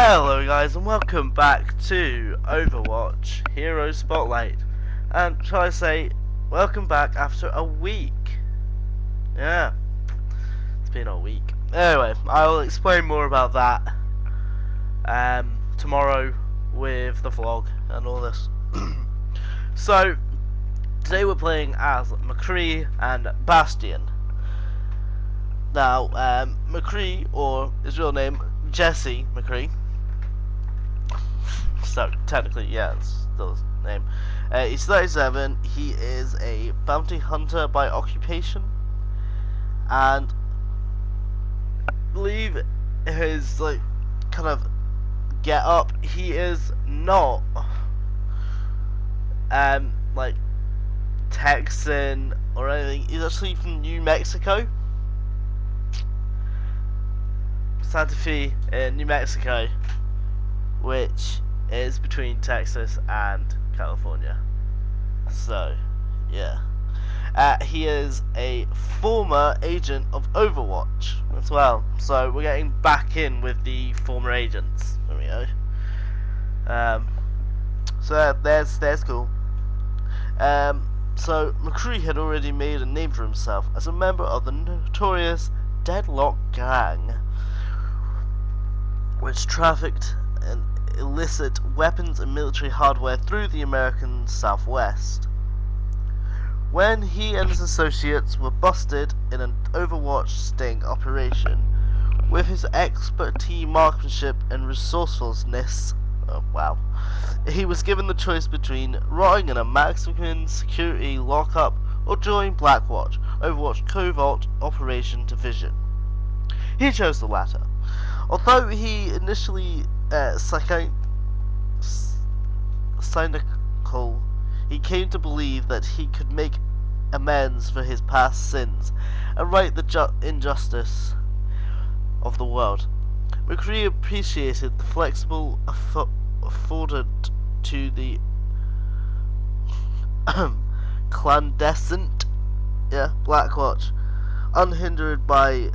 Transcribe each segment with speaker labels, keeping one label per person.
Speaker 1: Hello guys and welcome back to Overwatch Hero Spotlight, and shall I say welcome back after a week. Yeah, it's been a week. Anyway, I'll explain more about that tomorrow with the vlog and all this. So today we're playing as McCree and Bastion. Now McCree, or his real name Jesse McCree, so technically, yeah, it's still his name. He's 37. He is a bounty hunter by occupation, and I believe his kind of get up. He is not like Texan or anything. He's actually from New Mexico. Santa Fe in New Mexico, which is between Texas and California. So, yeah. He is a former agent of Overwatch as well. So we're getting back in with the former agents. There we go. So there's cool. So McCree had already made a name for himself as a member of the notorious Deadlock Gang, which trafficked and illicit weapons and military hardware through the American Southwest. When he and his associates were busted in an Overwatch sting operation, with his expertise, marksmanship, and resourcefulness, he was given the choice between rotting in a maximum security lockup or joining Blackwatch, Overwatch Covert Operation Division. He chose the latter. Although he initially cynical, he came to believe that he could make amends for his past sins and right the injustice of the world. McCree appreciated the flexible afforded to the clandestine Blackwatch, unhindered by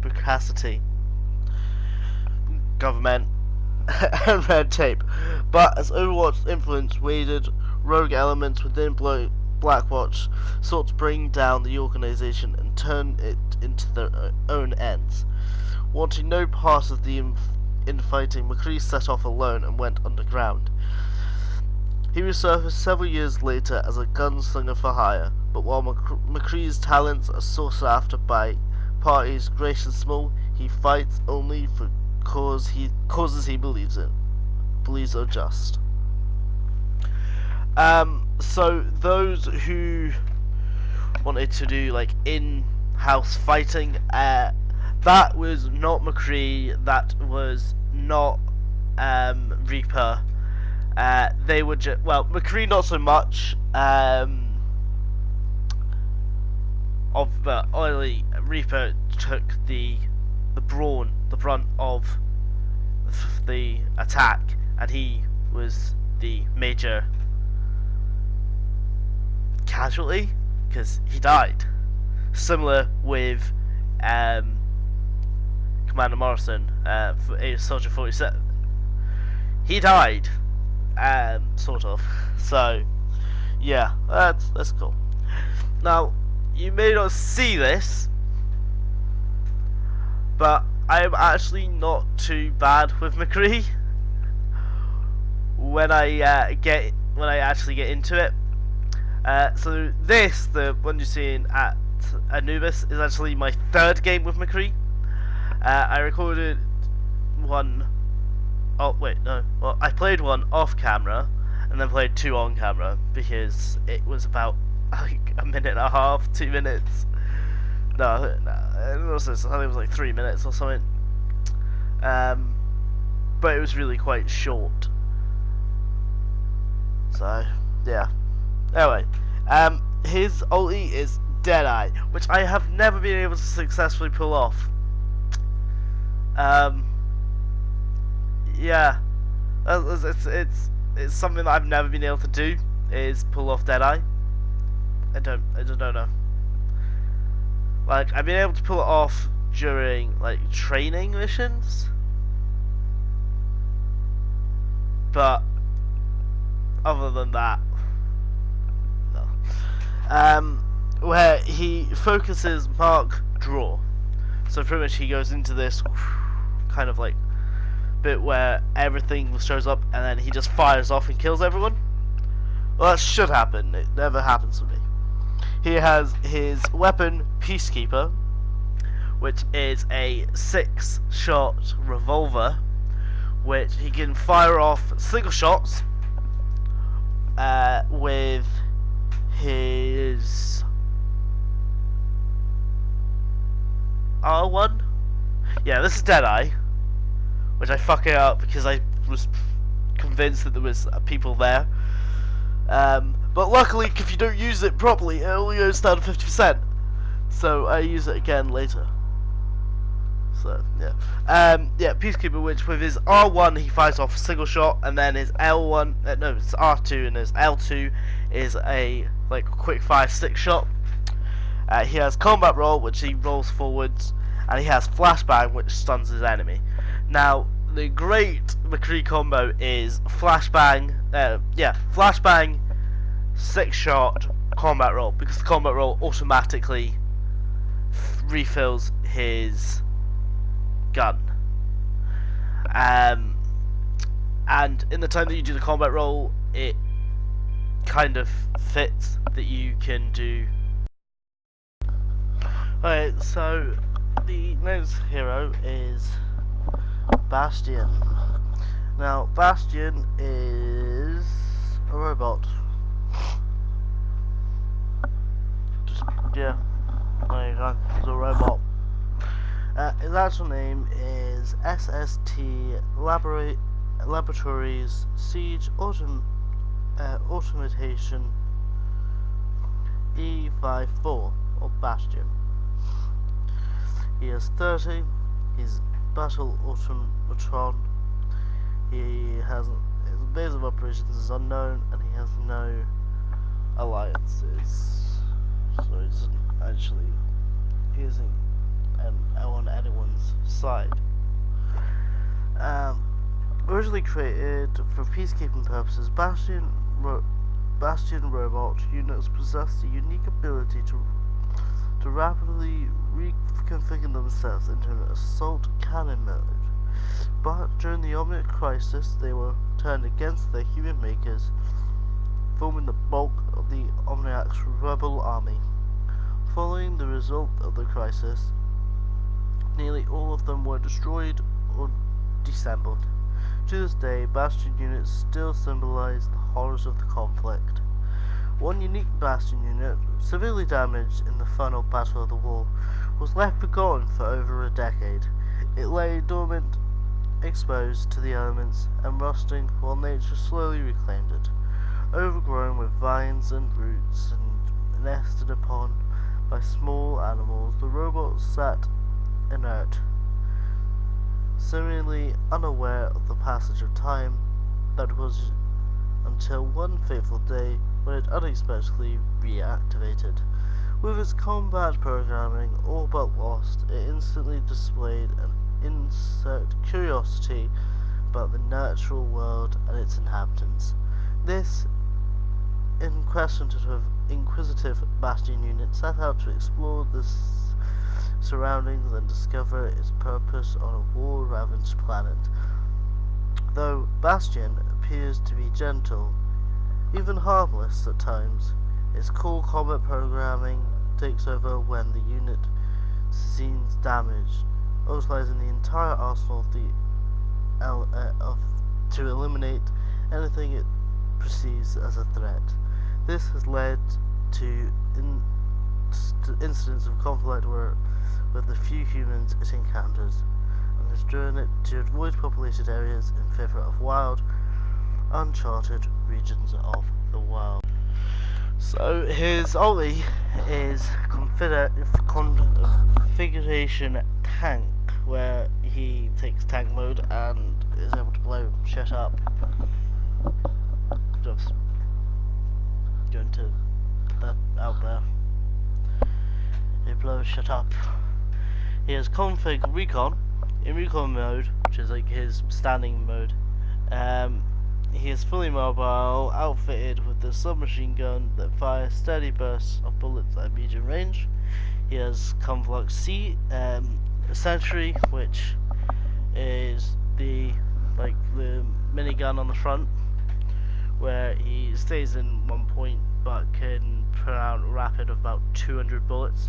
Speaker 1: bureaucracy, government, and red tape. But as Overwatch's influence waded, rogue elements within Blackwatch sought to bring down the organization and turn it into their own ends. Wanting no part of the infighting, McCree set off alone and went underground. He resurfaced several years later as a gunslinger for hire, but while McCree's talents are sought after by parties great and small, he fights only for causes he believes are just. So those who wanted to do in-house fighting, that was not McCree, that was not Reaper. They were just, well, McCree not so much. Oily Reaper took the brunt of the attack, and he was the major casualty because he died. Similar with Commander Morrison, Soldier 47. He died, sort of. So, yeah, that's cool. Now, you may not see this, but I am actually not too bad with McCree when I actually get into it. So the one you're seeing at Anubis, is actually my third game with McCree. I recorded one. Oh wait, no. Well, I played one off camera and then played two on camera because it was about a minute and a half, 2 minutes. No, it was 3 minutes or something. But it was really quite short. So, yeah. Anyway, his ulti is Deadeye, which I have never been able to successfully pull off. Yeah, it's something that I've never been able to do, is pull off Deadeye. I don't know. Like, I've been able to pull it off during like training missions, but other than that, no. Where he focuses mark draw, so pretty much he goes into this kind of like bit where everything shows up and then he just fires off and kills everyone. Well, that should happen. It never happens to me. He has his weapon Peacekeeper, which is a 6-shot revolver, which he can fire off single shots with his R1. Yeah, this is Deadeye, which I fuck it up because I was convinced that there was people there. But luckily, if you don't use it properly, it only goes down to 50%. So I use it again later. So yeah, yeah, Peacekeeper, which with his R1 he fires off a single shot, and then his L1, no, it's R2, and his L2 is a like quick fire 6-shot. He has combat roll, which he rolls forwards, and he has flashbang, which stuns his enemy. Now, the great McCree combo is flashbang, flashbang, 6-shot, combat roll, because the combat roll automatically refills his gun. And in the time that you do the combat roll, it kind of fits that you can do. Alright, so the next hero is Bastion. Now, Bastion is a robot. Yeah, there you go, he's a robot. His actual name is SST Laboratories Siege Automation E54, or Bastion. He is 30, he's Battle Automatron, his base of operations is unknown, and he has no alliances. So he isn't actually using on anyone's side. Originally created for peacekeeping purposes, Bastion robot units possess the unique ability to rapidly reconfigure themselves into an assault cannon mode. But during the Omniac crisis, they were turned against their human makers, forming the bulk of the Omniac's rebel army. Following the result of the crisis, nearly all of them were destroyed or disassembled. To this day, Bastion units still symbolize the horrors of the conflict. One unique Bastion unit, severely damaged in the final battle of the war, was left forgotten for over a decade. It lay dormant, exposed to the elements and rusting while nature slowly reclaimed it. Overgrown with vines and roots and nested upon by small animals, the robot sat inert, seemingly unaware of the passage of time. That was until one fateful day when it unexpectedly reactivated. With its combat programming all but lost, it instantly displayed an insert curiosity about the natural world and its inhabitants. This inquisitive Bastion unit set out to explore the surroundings and discover its purpose on a war-ravaged planet. Though Bastion appears to be gentle, even harmless at times, its core combat programming takes over when the unit sustains damage, utilizing the entire arsenal to eliminate anything it perceives as a threat. This has led to incidents of conflict with the few humans it encounters, and has driven it to avoid populated areas in favour of wild, uncharted regions of the world. So his ulti is configuration tank, where he takes tank mode and is able to blow shit up. Just going to out there. It blows shit up. He has config recon. In recon mode, which is like his standing mode, he is fully mobile, outfitted with the submachine gun that fires steady bursts of bullets at medium range. He has Conflux C, Sentry, which is the minigun on the front, where he stays in one point but can put out a rapid of about 200 bullets.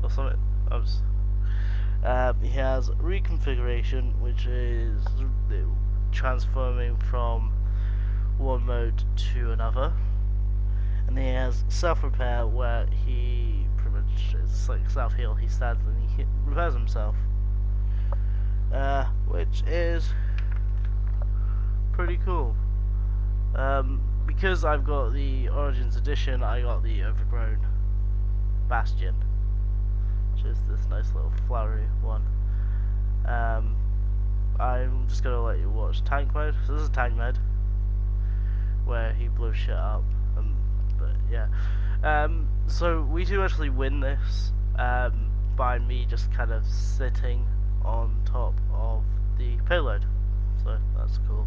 Speaker 1: Or something. He has reconfiguration, which is transforming from one mode to another, and he has self-repair, where he pretty much is like self-heal. He stands and he repairs himself, which is pretty cool. Because I've got the Origins edition, I got the overgrown bastion, which is this nice little flowery one. I'm just gonna let you watch tank mode. So this is tank mode, where he blows shit up. But yeah, so we do actually win this by me just kind of sitting on top of the payload. So that's cool.